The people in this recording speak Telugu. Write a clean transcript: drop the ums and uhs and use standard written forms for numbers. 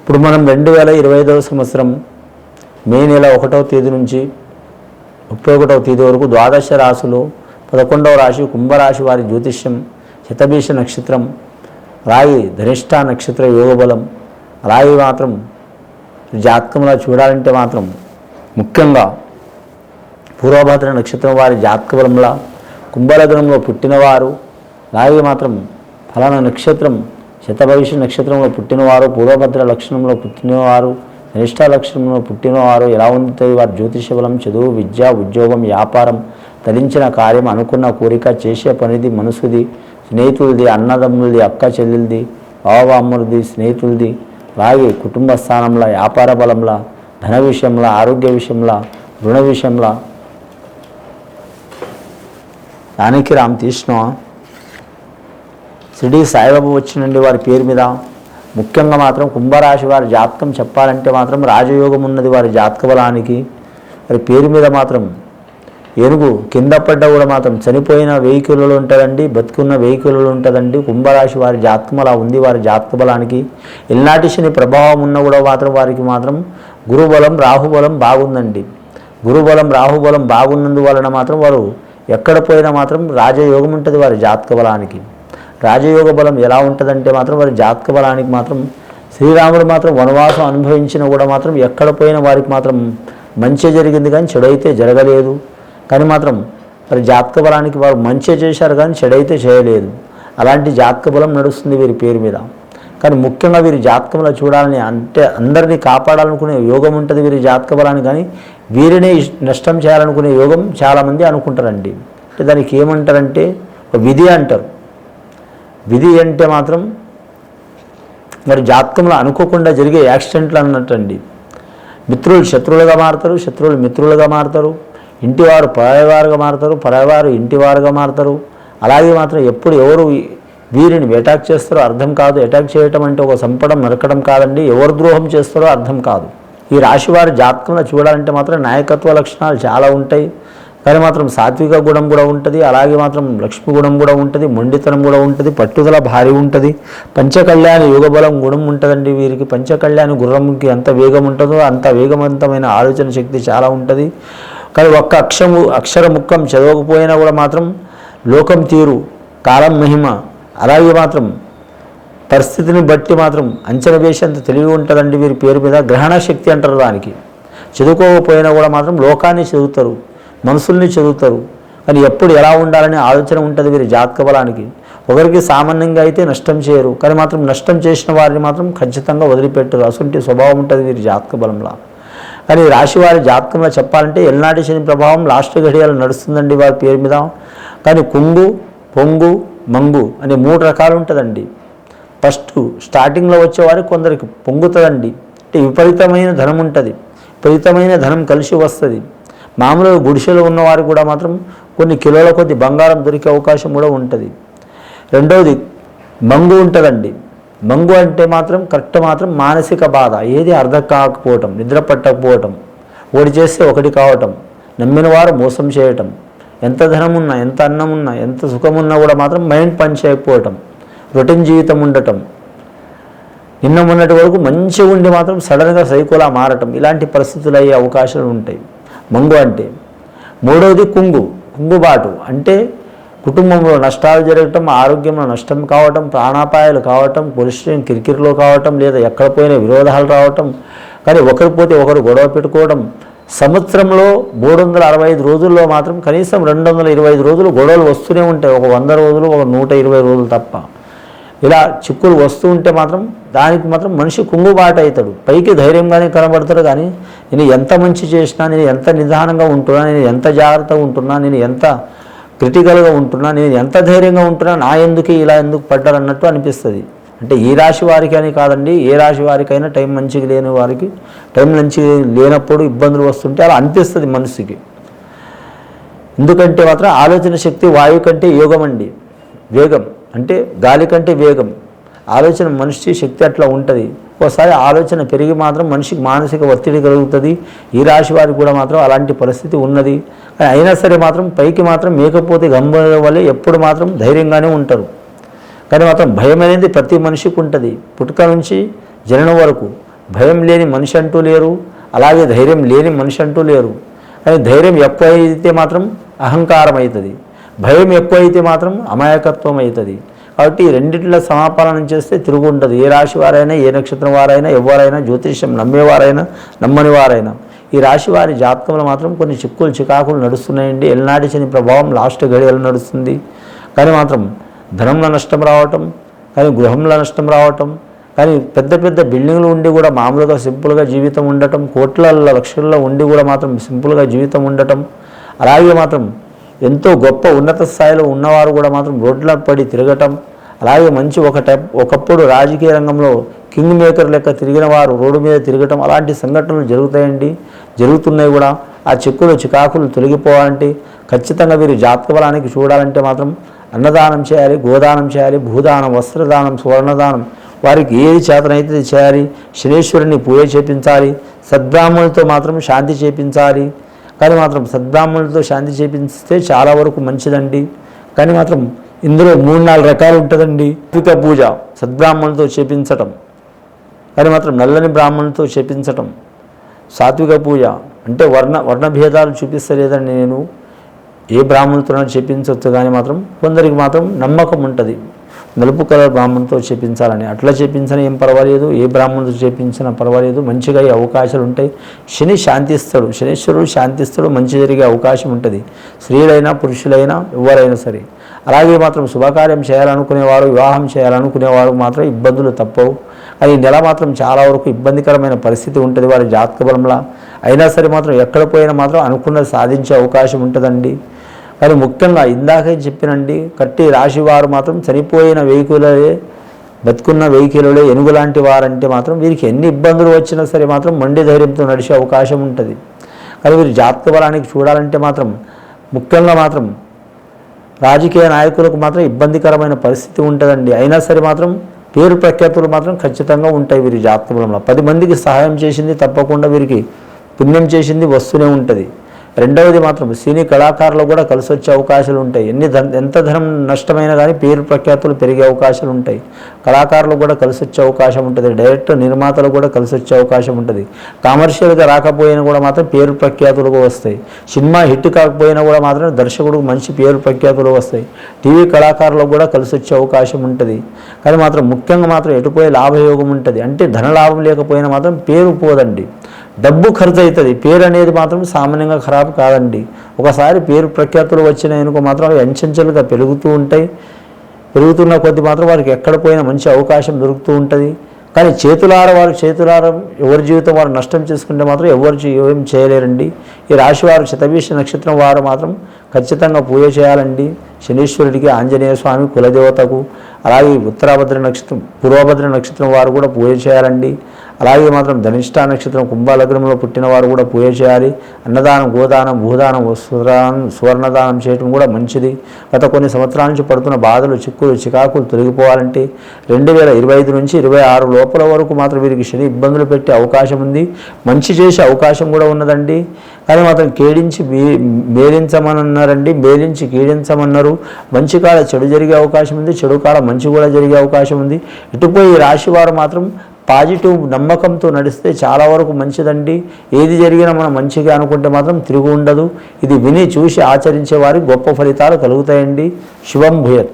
ఇప్పుడు మనం 2025వ సంవత్సరం మే నెల 1వ తేదీ నుంచి 31వ తేదీ వరకు ద్వాదశ రాశులు 11వ రాశి కుంభరాశి వారి జ్యోతిష్యం శతభిష నక్షత్రం రాయి ధనిష్ట నక్షత్ర యోగబలం రాయి మాత్రం జాతకంలో చూడాలంటే మాత్రం ముఖ్యంగా పూర్వభద్ర నక్షత్రం వారి జాతక బలంలా కుంభలగ్నంలో పుట్టినవారు రాయి మాత్రం ఫలానా నక్షత్రం శతభవిష్య నక్షత్రంలో పుట్టినవారు పూర్వభద్ర లక్షణంలో పుట్టినవారు ధనిష్ట లక్షణంలో పుట్టినవారు ఎలా ఉంటుంది వారి జ్యోతిష బలం చదువు విద్య ఉద్యోగం వ్యాపారం తరించిన కార్యం అనుకున్న కోరిక చేసే పనిది మనసుది స్నేహితులది అన్నదమ్ములది అక్క చెల్లెలది బావ అమ్మలది స్నేహితులది అలాగే కుటుంబ స్థానంలో వ్యాపార బలంలో ధన విషయంలో ఆరోగ్య విషయంలో రుణ విషయంలో దానికి రామ్ తీసిన షిరిడి సాయిబాబా వచ్చినండి వారి పేరు మీద ముఖ్యంగా మాత్రం కుంభరాశి వారి జాతకం చెప్పాలంటే మాత్రం రాజయోగం ఉన్నది వారి జాతక బలానికి వారి పేరు మీద మాత్రం ఏనుగు కింద పడ్డ కూడా మాత్రం చనిపోయిన వెహికల్లో ఉంటుందండి బతుకున్న వెహికల్లో ఉంటుందండి కుంభరాశి వారి జాతకం అలా ఉంది వారి జాతక బలానికి ఎల్నాటి శని ప్రభావం ఉన్న కూడా మాత్రం వారికి మాత్రం గురుబలం రాహుబలం బాగుందండి గురుబలం రాహుబలం బాగున్నందువలన మాత్రం వారు ఎక్కడ పోయినా మాత్రం రాజయోగం ఉంటుంది వారి జాతక బలానికి రాజయోగ బలం ఎలా ఉంటుందంటే మాత్రం వారి జాతక బలానికి మాత్రం శ్రీరాముడు మాత్రం వనవాసం అనుభవించిన కూడా మాత్రం ఎక్కడ పోయిన వారికి మాత్రం మంచి జరిగింది కానీ చెడు అయితే జరగలేదు కానీ మాత్రం వారి జాతక బలానికి వారు మంచి చేశారు కానీ చెడైతే చేయలేదు అలాంటి జాతక బలం నడుస్తుంది వీరి పేరు మీద కానీ ముఖ్యంగా వీరి జాతకంలో చూడాలని అంటే అందరినీ కాపాడాలనుకునే యోగం ఉంటుంది వీరి జాతక బలాన్ని కానీ వీరినే నష్టం చేయాలనుకునే యోగం చాలామంది అనుకుంటారండి అంటే దానికి ఏమంటారంటే విధి అంటారు విధి అంటే మాత్రం మరి జాతకంలో అనుకోకుండా జరిగే యాక్సిడెంట్లు అన్నట్టండి మిత్రులు శత్రువులుగా మారుతారు శత్రువులు మిత్రులుగా మారుతారు ఇంటివారు పరాయవారుగా మారుతారు పరాయవారు ఇంటివారుగా మారుతారు అలాగే మాత్రం ఎప్పుడు ఎవరు వీరిని అటాక్ చేస్తారో అర్థం కాదు అటాక్ చేయటం అంటే ఒక సంపడం నరకడం కాదండి ఎవరు ద్రోహం చేస్తారో అర్థం కాదు ఈ రాశి వారి జాతకంలో చూడాలంటే మాత్రం నాయకత్వ లక్షణాలు చాలా ఉంటాయి కానీ మాత్రం సాత్విక గుణం కూడా ఉంటుంది అలాగే మాత్రం లక్ష్మి గుణం కూడా ఉంటుంది మొండితనం కూడా ఉంటుంది పట్టుదల భారీ ఉంటుంది పంచకళ్యాణ యుగబలం గుణం ఉంటుందండి వీరికి పంచకళ్యాణ గుర్రంకి ఎంత వేగం ఉంటుందో అంత వేగవంతమైన ఆలోచన శక్తి చాలా ఉంటుంది కానీ ఒక్క అక్షర ముఖం చదవకపోయినా కూడా మాత్రం లోకం తీరు కాలం మహిమ అలాగే మాత్రం పరిస్థితిని బట్టి మాత్రం అంచనా వేసేంత తెలివి ఉంటుందండి వీరి పేరు మీద గ్రహణ శక్తి అంటారు దానికి చదువుకోకపోయినా కూడా మాత్రం లోకాన్ని చదువుతారు మనుషుల్ని చదువుతారు కానీ ఎప్పుడు ఎలా ఉండాలనే ఆలోచన ఉంటుంది వీరి జాతక బలానికి ఒకరికి సామాన్యంగా అయితే నష్టం చేయరు కానీ మాత్రం నష్టం చేసిన వారిని మాత్రం ఖచ్చితంగా వదిలిపెట్టరు అసంటి స్వభావం ఉంటుంది వీరి జాతక బలంలో కానీ రాశి వారి జాతకంలో చెప్పాలంటే ఎల్నాటి శని ప్రభావం లాస్ట్ ఘడియాలు నడుస్తుందండి వారి పేరు మీద కానీ కుంగు పొంగు మంగు అనే 3 రకాలు ఉంటుందండి ఫస్ట్ స్టార్టింగ్లో వచ్చేవారికి కొందరికి పొంగుతుందండి అంటే విపరీతమైన ధనం ఉంటుంది విపరీతమైన ధనం కలిసి వస్తుంది మామూలుగా గుడిసెలో ఉన్నవారికి కూడా మాత్రం కొన్ని కిలోల కొద్ది బంగారం దొరికే అవకాశం కూడా ఉంటుంది రెండవది మంగు ఉంటుందండి మంగు అంటే మాత్రం కరెక్ట్ మాత్రం మానసిక బాధ ఏది అర్థం కాకపోవటం నిద్ర పట్టకపోవటం ఒకటి చేస్తే ఒకటి కావటం నమ్మిన వారు మోసం చేయటం ఎంత ధనం ఉన్నా ఎంత అన్నం ఉన్నా ఎంత సుఖం ఉన్నా కూడా మాత్రం మైండ్ పని చేయకపోవటం రొటీన్ జీవితం ఉండటం నిన్న మొన్నటి వరకు మంచిగా ఉండి మాత్రం సడన్గా సైకోలా మారటం ఇలాంటి పరిస్థితులు అయ్యే అవకాశాలు ఉంటాయి మంగు అంటే మూడవది కుంగుబాటు అంటే కుటుంబంలో నష్టాలు జరగటం ఆరోగ్యంలో నష్టం కావటం ప్రాణాపాయాలు కావటం పొలిస్టేషన్ కిరికిరిలో కావటం లేదా ఎక్కడ పోయిన విరోధాలు రావటం కానీ ఒకరు పోతే ఒకరు గొడవ పెట్టుకోవడం సంవత్సరంలో 365 రోజుల్లో మాత్రం కనీసం 225 రోజులు గొడవలు వస్తూనే ఉంటాయి ఒక 100 రోజులు ఒక 120 రోజులు తప్ప ఇలా చిక్కులు వస్తూ ఉంటే మాత్రం దానికి మాత్రం మనిషి కుంగుబాటు అవుతాడు పైకి ధైర్యంగానే కనబడతాడు కానీ నేను ఎంత మంచి చేసినా నేను ఎంత నిదానంగా ఉంటున్నా నేను ఎంత జాగ్రత్తగా ఉంటున్నా నేను ఎంత క్రిటికల్గా ఉంటున్నా నేను ఎంత ధైర్యంగా ఉంటున్నా నా ఎందుకు ఇలా ఎందుకు పడ్డారు అన్నట్టు అనిపిస్తుంది అంటే ఈ రాశి వారికి అని కాదండి ఏ రాశి వారికైనా టైం మంచిగా లేని వారికి టైం మంచిగా లేనప్పుడు ఇబ్బందులు వస్తుంటే అలా అనిపిస్తుంది మనసుకి ఎందుకంటే మాత్రం ఆలోచన శక్తి వాయువు కంటే యోగం అండి వేగం అంటే గాలి కంటే వేగం ఆలోచన మనిషి శక్తి అట్లా ఉంటుంది ఒకసారి ఆలోచన పెరిగి మాత్రం మనిషికి మానసిక ఒత్తిడి కలుగుతుంది ఈ రాశి వారికి కూడా మాత్రం అలాంటి పరిస్థితి ఉన్నది కానీ అయినా సరే మాత్రం పైకి మాత్రం మేకపోతే గంభీరం వల్లే ఎప్పుడు మాత్రం ధైర్యంగానే ఉంటారు కానీ మాత్రం భయం అనేది ప్రతి మనిషికి ఉంటుంది పుట్టుక నుంచి జననం వరకు భయం లేని మనిషి అంటూ లేరు, అలాగే ధైర్యం లేని మనిషి అంటూ లేరు. కానీ ధైర్యం ఎక్కువ అయితే మాత్రం అహంకారం అవుతుంది, భయం ఎక్కువ అయితే మాత్రం అమాయకత్వం అవుతుంది. కాబట్టి ఈ రెండిట్లో సమాపాలనం చేస్తే తిరుగు ఉండదు. ఏ రాశి వారైనా, ఏ నక్షత్రం వారైనా, ఎవరైనా, జ్యోతిష్యం నమ్మేవారైనా నమ్మని వారైనా, ఈ రాశి వారి జాతకంలో మాత్రం కొన్ని చిక్కులు చికాకులు నడుస్తున్నాయండి. ఎల్నాటి శని ప్రభావం లాస్ట్ గడియలు నడుస్తుంది. కానీ మాత్రం ధనంలో నష్టం రావటం, కానీ గృహంలో నష్టం రావటం, కానీ పెద్ద పెద్ద బిల్డింగ్లు ఉండి కూడా మామూలుగా సింపుల్గా జీవితం ఉండటం, కోట్లల్లో లక్షల్లో ఉండి కూడా మాత్రం సింపుల్గా జీవితం ఉండటం, అలాగే మాత్రం ఎంతో గొప్ప ఉన్నత స్థాయిలో ఉన్నవారు కూడా మాత్రం రోడ్ల పడి తిరగటం, అలాగే మంచి ఒకప్పుడు రాజకీయ రంగంలో కింగ్ మేకర్ లెక్క తిరిగిన వారు రోడ్డు మీద తిరగటం, అలాంటి సంఘటనలు జరుగుతాయండి, జరుగుతున్నాయి కూడా. ఆ చిక్కులు చికాకులు తొలగిపోవాలంటే ఖచ్చితంగా వీరు జాతక బలానికి చూడాలంటే మాత్రం అన్నదానం చేయాలి, గోదానం చేయాలి, భూదానం, వస్త్రదానం, సువర్ణదానం, వారికి ఏది చేతనైతే చేయాలి. శనీశ్వరుని పూజ చేపించాలి, సద్బ్రాహ్మణులతో మాత్రం శాంతి చేపించాలి. కానీ మాత్రం సద్బ్రాహ్మణులతో శాంతి చేపిస్తే చాలా వరకు మంచిదండి. కానీ మాత్రం ఇందులో 3-4 రకాలు ఉంటుందండి. సాత్విక పూజ సద్బ్రాహ్మణులతో చేపించటం, కానీ మాత్రం నల్లని బ్రాహ్మణులతో చేపించటం. సాత్విక పూజ అంటే వర్ణభేదాలు చూపిస్తలేదండి, నేను ఏ బ్రాహ్మణులతో చేపించవచ్చు. కానీ మాత్రం కొందరికి మాత్రం నమ్మకం ఉంటుంది నలుపు కలర్ బ్రాహ్మణులతో చేపించాలని. అట్లా చేపించినా ఏం పర్వాలేదు, ఏ బ్రాహ్మణులతో చేపించినా పర్వాలేదు, మంచిగా అయ్యే అవకాశాలు ఉంటాయి. శని శాంతిస్తాడు, శనీశ్వరుడు శాంతిస్తాడు, మంచి జరిగే అవకాశం ఉంటుంది. స్త్రీలైనా పురుషులైనా ఎవరైనా సరే. అలాగే మాత్రం శుభకార్యం చేయాలనుకునేవారు, వివాహం చేయాలనుకునేవారు మాత్రం ఇబ్బందులు తప్పవు. అది నెల మాత్రం చాలా వరకు ఇబ్బందికరమైన పరిస్థితి ఉంటుంది వారి జాతక బలంలా. అయినా సరే మాత్రం ఎక్కడ పోయినా మాత్రం అనుకున్నది సాధించే అవకాశం ఉంటుందండి. కానీ ముఖ్యంగా ఇందాకే చెప్పినండి, కట్టి రాశి వారు మాత్రం చనిపోయిన వెహికలే బతుకున్న వెహికలే ఎనుగు లాంటి వారంటే మాత్రం వీరికి ఎన్ని ఇబ్బందులు వచ్చినా సరే మాత్రం మొండి ధైర్యంతో నడిచే అవకాశం ఉంటుంది. కానీ వీరు జాతక బలానికి చూడాలంటే మాత్రం ముఖ్యంగా మాత్రం రాజకీయ నాయకులకు మాత్రం ఇబ్బందికరమైన పరిస్థితి ఉంటుందండి. అయినా సరే మాత్రం పేరు ప్రఖ్యాతులు మాత్రం ఖచ్చితంగా ఉంటాయి వీరి జాతక బలంలో. 10 మందికి సహాయం చేసింది తప్పకుండా వీరికి పుణ్యం చేసింది వస్తూనే ఉంటుంది. రెండవది మాత్రం సినీ కళాకారులు కూడా కలిసి వచ్చే అవకాశాలు ఉంటాయి. ఎంత ధనం నష్టమైనా కానీ పేరు ప్రఖ్యాతులు పెరిగే అవకాశాలు ఉంటాయి. కళాకారులు కూడా కలిసి వచ్చే అవకాశం ఉంటుంది. డైరెక్టర్ నిర్మాతలు కూడా కలిసి వచ్చే అవకాశం ఉంటుంది. కమర్షియల్గా రాకపోయినా కూడా మాత్రం పేరు ప్రఖ్యాతులుగా వస్తాయి. సినిమా హిట్ కాకపోయినా కూడా మాత్రం దర్శకుడికి మంచి పేరు ప్రఖ్యాతులు వస్తాయి. టీవీ కళాకారులకు కూడా కలిసి వచ్చే అవకాశం ఉంటుంది. కానీ మాత్రం ముఖ్యంగా మాత్రం ఎటుపోయే లాభయోగం ఉంటుంది. అంటే ధనలాభం లేకపోయినా మాత్రం పేరు పోదండి, డబ్బు ఖర్చు అవుతుంది. పేరు అనేది మాత్రం సామాన్యంగా ఖరాబ్ కాదండి. ఒకసారి పేరు ప్రఖ్యాతులు వచ్చినాయనుకో మాత్రం అవి అంచెంచెలుగా పెరుగుతూ ఉంటాయి. పెరుగుతున్న కొద్ది మాత్రం వారికి ఎక్కడ పోయినా మంచి అవకాశం దొరుకుతూ ఉంటుంది. కానీ చేతులార ఎవరి జీవితం వారు నష్టం చేసుకుంటే మాత్రం ఎవరు ఏం చేయలేరండి. ఈ రాశి వారు శతభిష నక్షత్రం వారు మాత్రం ఖచ్చితంగా పూజ చేయాలండి. శనీశ్వరుడికి, ఆంజనేయ స్వామి కులదేవతకు, అలాగే ఉత్తరాభద్ర నక్షత్రం, పూర్వభద్ర నక్షత్రం వారు కూడా పూజ చేయాలండి. అలాగే మాత్రం ధనిష్ఠా నక్షత్రం కుంభలగ్నంలో పుట్టిన వారు కూడా పూజ చేయాలి. అన్నదానం, గోదానం, భూదానం, సువర్ణదానం చేయటం కూడా మంచిది. గత కొన్ని సంవత్సరాల నుంచి పడుతున్న బాధలు, చిక్కులు, చికాకులు తొలగిపోవాలంటే 2025 నుంచి 26 లోపల వరకు మాత్రం వీరికి శని ఇబ్బందులు పెట్టే అవకాశం ఉంది. మంచి చేసే అవకాశం కూడా ఉన్నదండి. కానీ మాత్రం కేడించి మేలించమన్నారండి, మేలించి కీడించమన్నారు. మంచి కాల చెడు జరిగే అవకాశం ఉంది, చెడు కాల మంచి కూడా జరిగే అవకాశం ఉంది. ఇటుపోయి రాశి వారు మాత్రం పాజిటివ్ నమ్మకంతో నడిస్తే చాలా వరకు మంచిదండి. ఏది జరిగినా మనం మంచిగా అనుకుంటే మాత్రం తిరుగు ఉండదు. ఇది విని చూసి ఆచరించే వారికి గొప్ప ఫలితాలు కలుగుతాయండి. శుభం భూయత్.